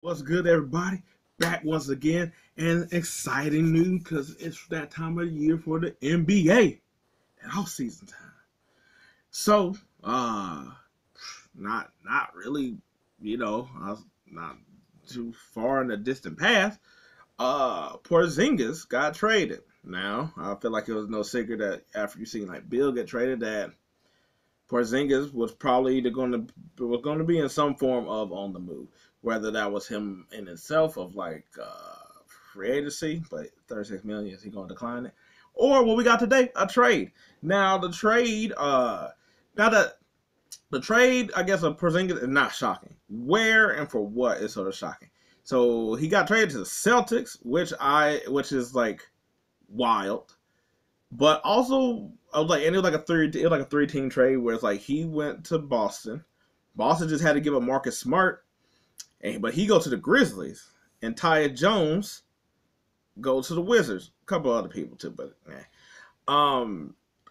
What's good, everybody? Back once again, and exciting news because it's that time of the year for the NBA and off season time. So, not really, I was not too far in the distant past. Porzingis got traded. Now, I feel like it was no secret that after you seen like Bill get traded, that Porzingis was probably either going to be in some form of on the move, whether that was him in itself of like free agency, but 36 million, is he going to decline it, or what we got today, a trade. Now the trade, I guess, of Porzingis is not shocking. Where and for what is sort of shocking. So he got traded to the Celtics, which is like wild. But also, I was like, and it was like a three-team trade where it's like he went to Boston. Boston just had to give up Marcus Smart, but he goes to the Grizzlies, and Tyus Jones goes to the Wizards. A couple other people too, but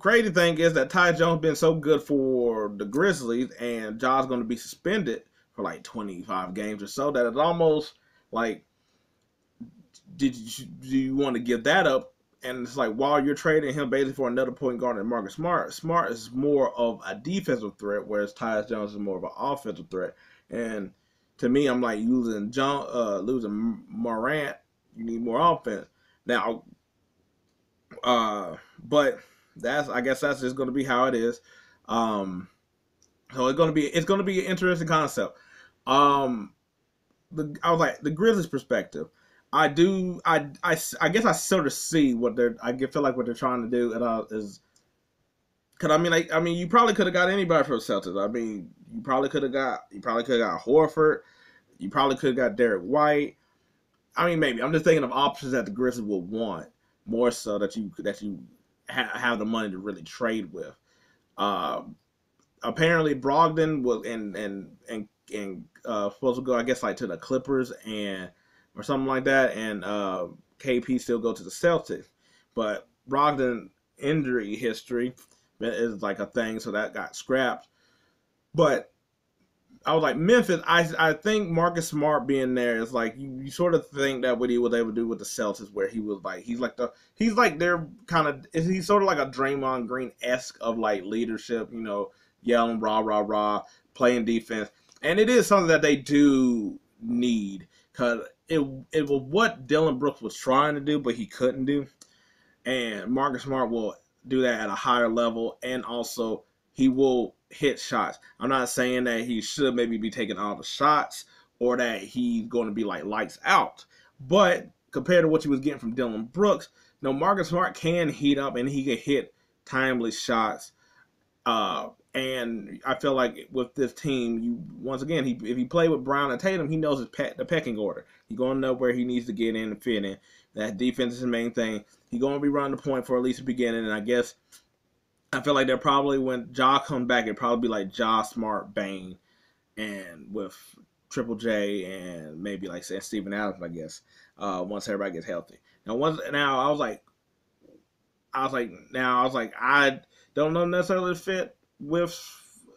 crazy thing is that Tyus Jones been so good for the Grizzlies, and Ja's going to be suspended for like 25 games or so that it's almost like, do you want to give that up? And it's like, while you're trading him basically for another point guard and Marcus Smart, Smart is more of a defensive threat, whereas Tyus Jones is more of an offensive threat. And to me, I'm like, losing Morant, you need more offense. Now, but I guess that's just going to be how it is. So it's gonna be an interesting concept. Um, I was like, the Grizzlies' perspective. I guess I sort of see what feel like what they're trying to do is, because you probably could have got anybody for the Celtics. I mean, you probably could have got Horford, you probably could have got Derek White. I mean, maybe I'm just thinking of options that the Grizzlies will want more so that you have the money to really trade with. Apparently Brogdon was supposed to go, I guess, like to the Clippers and or something like that, and KP still go to the Celtics. But Brogdon injury history is like a thing, so that got scrapped. But I was like, Memphis, I think Marcus Smart being there is like, you sort of think that what he was able to do with the Celtics, where he was like, he's like their kind of, he's sort of like a Draymond Green-esque of like leadership, yelling rah rah rah, playing defense, and it is something that they do need, because it was what Dylan Brooks was trying to do, but he couldn't do, and Marcus Smart will do that at a higher level, and also he will hit shots. I'm not saying that he should maybe be taking all the shots or that he's going to be like lights out, but compared to what he was getting from Dylan Brooks, Marcus Smart can heat up and he can hit timely shots. And I feel like with this team, once again, if he play with Brown and Tatum, he knows the pecking order. He's going to know where he needs to get in and fit in. That defense is the main thing. He's going to be running the point for at least the beginning. And I guess I feel like they're probably, when Ja comes back, it'll probably be like Ja, Smart, Bane, and with Triple J and maybe like Steven Adams, I guess, once everybody gets healthy. I don't know necessarily fit with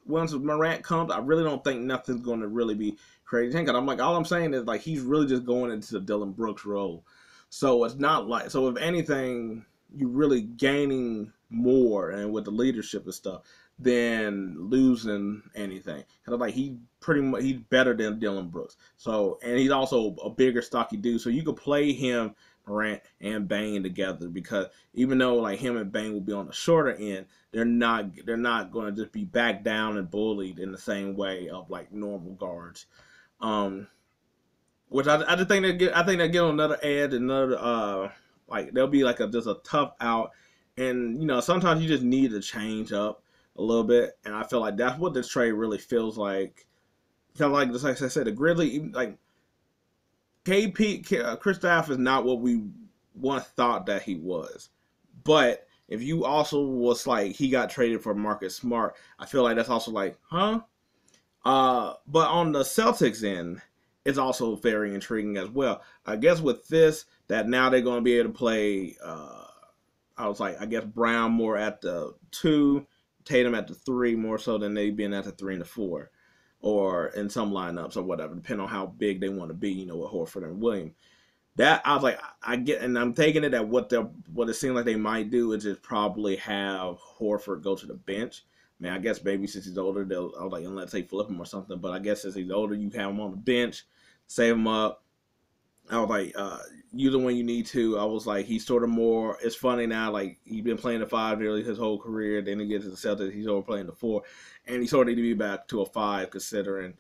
once Morant comes. I really don't think nothing's going to really be crazy. Because I'm like, all I'm saying is like he's really just going into the Dylan Brooks role. So it's not like, so if anything, you're really gaining more and with the leadership and stuff than losing anything. Because like he's better than Dylan Brooks. So, and he's also a bigger, stocky dude. So you could play him, Morant, and Bane together, because even though like him and Bane will be on the shorter end, they're not going to just be back down and bullied in the same way of like normal guards. Which I just think they get on another edge, another like they'll be like just a tough out, and sometimes you just need to change up a little bit, and I feel like that's what this trade really feels like. Kind of like, just like I said, the Grizzlies, like kristaps is not what we once thought that he was. But if you also was like, he got traded for Marcus Smart, I feel like that's also like, huh? But on the Celtics end, it's also very intriguing as well. I guess with this, that now they're going to be able to play, I was like, I guess Brown more at the 2, Tatum at the 3, more so than they been at the 3 and the 4. or in some lineups or whatever, depending on how big they want to be, with Horford and Williams. That I was like, I get, and I'm taking it that what it seems like they might do is just probably have Horford go to the bench. I mean, I guess maybe since he's older, I was like, unless they flip him or something. But I guess since he's older, you have him on the bench, save him up. I was like, use him when you need to. I was like, he's sort of more. It's funny now, like he's been playing the 5 nearly his whole career. Then he gets to the Celtics, he's over playing the 4, and he sort of need to be back to a 5 considering.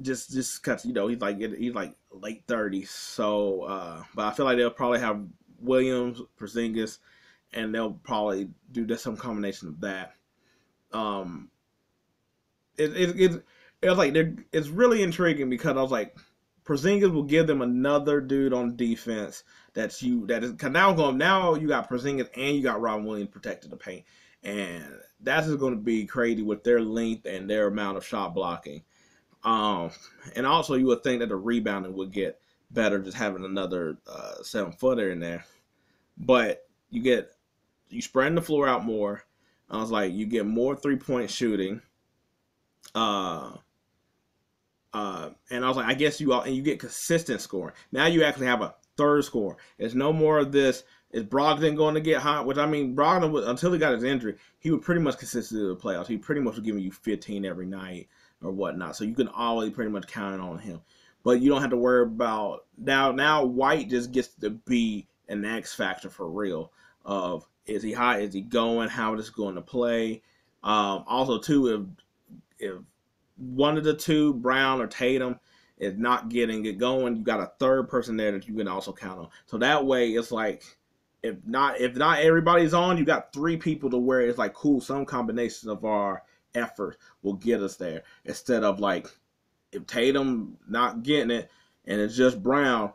Just cause he's like late 30s. So, but I feel like they'll probably have Williams, Porzingis, and they'll probably do some combination of that. It's really intriguing because I was like, Porzingis will give them another dude on defense cause now you got Porzingis and you got Robin Williams protecting the paint, and that's just going to be crazy with their length and their amount of shot blocking. And also you would think that the rebounding would get better just having another 7-footer in there, but you spreading the floor out more. I was like, you get more 3-point shooting. And I was like, I guess you get consistent scoring. Now you actually have a third scorer. It's no more of this. Is Brogdon going to get hot? Which, I mean, Brogdon, until he got his injury, he would pretty much consistently in the playoffs. He pretty much was giving you 15 every night or whatnot. So you can always pretty much count on him. But you don't have to worry about now White just gets to be an X factor for real. Of is he hot? Is he going? How is this going to play? Also, too, if one of the two, Brown or Tatum, is not getting it going, you got a third person there that you can also count on. So that way, it's like if not everybody's on, you got 3 people to where it's like, cool, some combination of our effort will get us there. Instead of like, if Tatum not getting it and it's just Brown,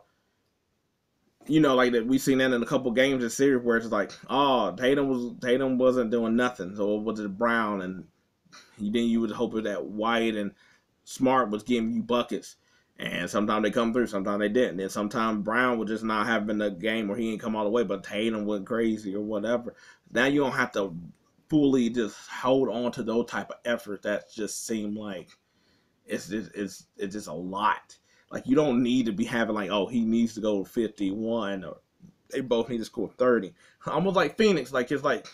like that we've seen that in a couple games this series where it's like, oh, Tatum wasn't doing nothing, so it was just Brown, and then you would hope that White and Smart was giving you buckets. And sometimes they come through, sometimes they didn't. And sometimes Brown would just not having a game where he ain't come all the way, but Tatum went crazy or whatever. Now you don't have to fully just hold on to those type of efforts that just seem like it's just a lot. Like, you don't need to be having like, oh, he needs to go 51 or they both need to score 30. Almost like Phoenix. Like, it's like,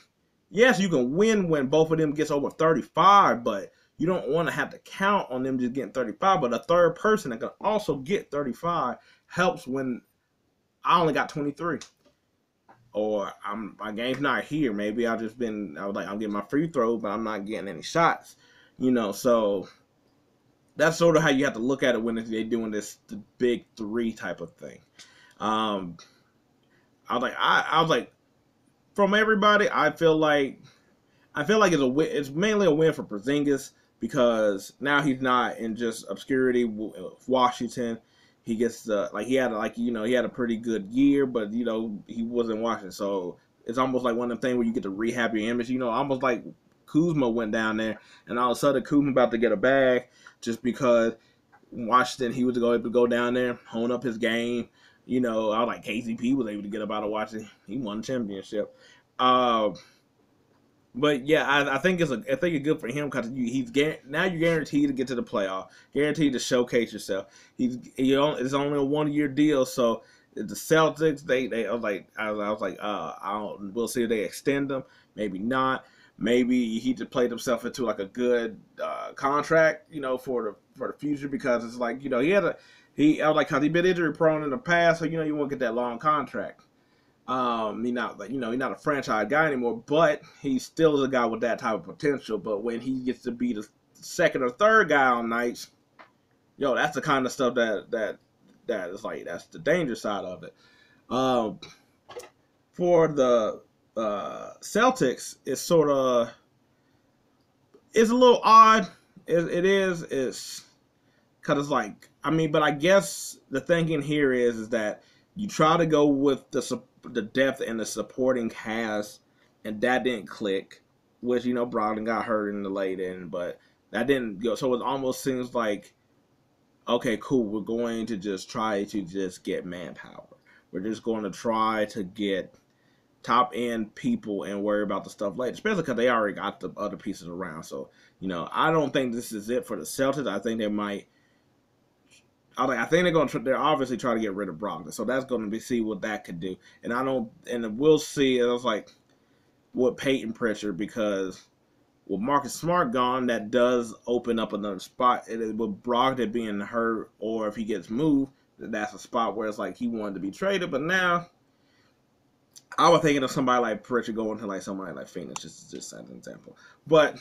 yes, you can win when both of them gets over 35, but you don't want to have to count on them just getting 35. But a third person that can also get 35 helps when I only got 23. Or my game's not here. Maybe I was like, I'm getting my free throw, but I'm not getting any shots. So that's sort of how you have to look at it when they're doing the big 3 type of thing. I was like, from everybody, I feel like it's mainly a win for Porzingis because now he's not in just obscurity with Washington. He gets he had a pretty good year, but he wasn't Washington, so it's almost like one of them things where you get to rehab your image. Almost like Kuzma went down there, and all of a sudden Kuzma about to get a bag just because Washington, he was able to go down there, hone up his game. I was like, KCP was able to get up out of Washington. He won the championship. But yeah, I think it's good for him because now you're guaranteed to get to the playoff, guaranteed to showcase yourself. It's only a 1-year deal, so the Celtics we'll see if they extend them, maybe not. Maybe he just played himself into like a good contract, for the future because it's like I was like, because he's been injury prone in the past, so you won't get that long contract. He's not a franchise guy anymore, but he still is a guy with that type of potential. But when he gets to be the second or third guy on nights, that's the kind of stuff that is like, that's the danger side of it. For the Celtics, it's a little odd. It's because it's like, but I guess the thinking here is that you try to go with the depth and the supporting cast, and that didn't click, which, Brogdon got hurt in the late end, but that didn't go. So it almost seems like, okay, cool, we're going to just try to just get manpower. We're just going to try to get top end people and worry about the stuff later, especially because they already got the other pieces around. So, I don't think this is it for the Celtics. I think they might. I think they're going to. They're obviously trying to get rid of Brogdon, so that's going to be see what that could do. And I don't. And we'll see. It was like with Peyton Pritchard, because with Marcus Smart gone, that does open up another spot. With Brogdon being hurt, or if he gets moved, that's a spot where it's like he wanted to be traded. But now, I was thinking of somebody like Pritchard going to like somebody like Phoenix, just as an example. But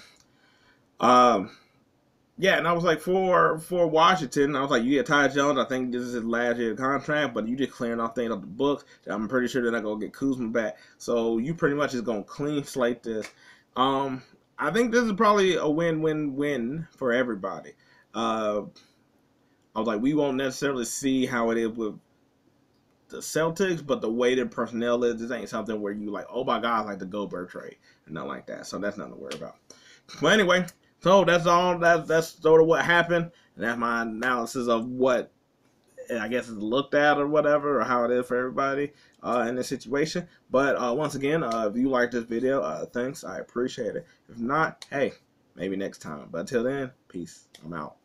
yeah, and I was like, for Washington, I was like, you get Ty Jones. I think this is his last year of contract, but you just clearing off things off the books. I'm pretty sure they're not gonna get Kuzma back, so you pretty much is gonna clean slate this. I think this is probably a win-win-win for everybody. I was like, we won't necessarily see how it is with the Celtics, but the way their personnel is, this ain't something where you like, oh my God, like the Goldberg trade and not like that. So that's nothing to worry about. But anyway, so that's all. That's sort of what happened, and that's my analysis of what I guess is looked at or whatever, or how it is for everybody in this situation. But once again, if you like this video, thanks. I appreciate it. If not, hey, maybe next time. But until then, peace. I'm out.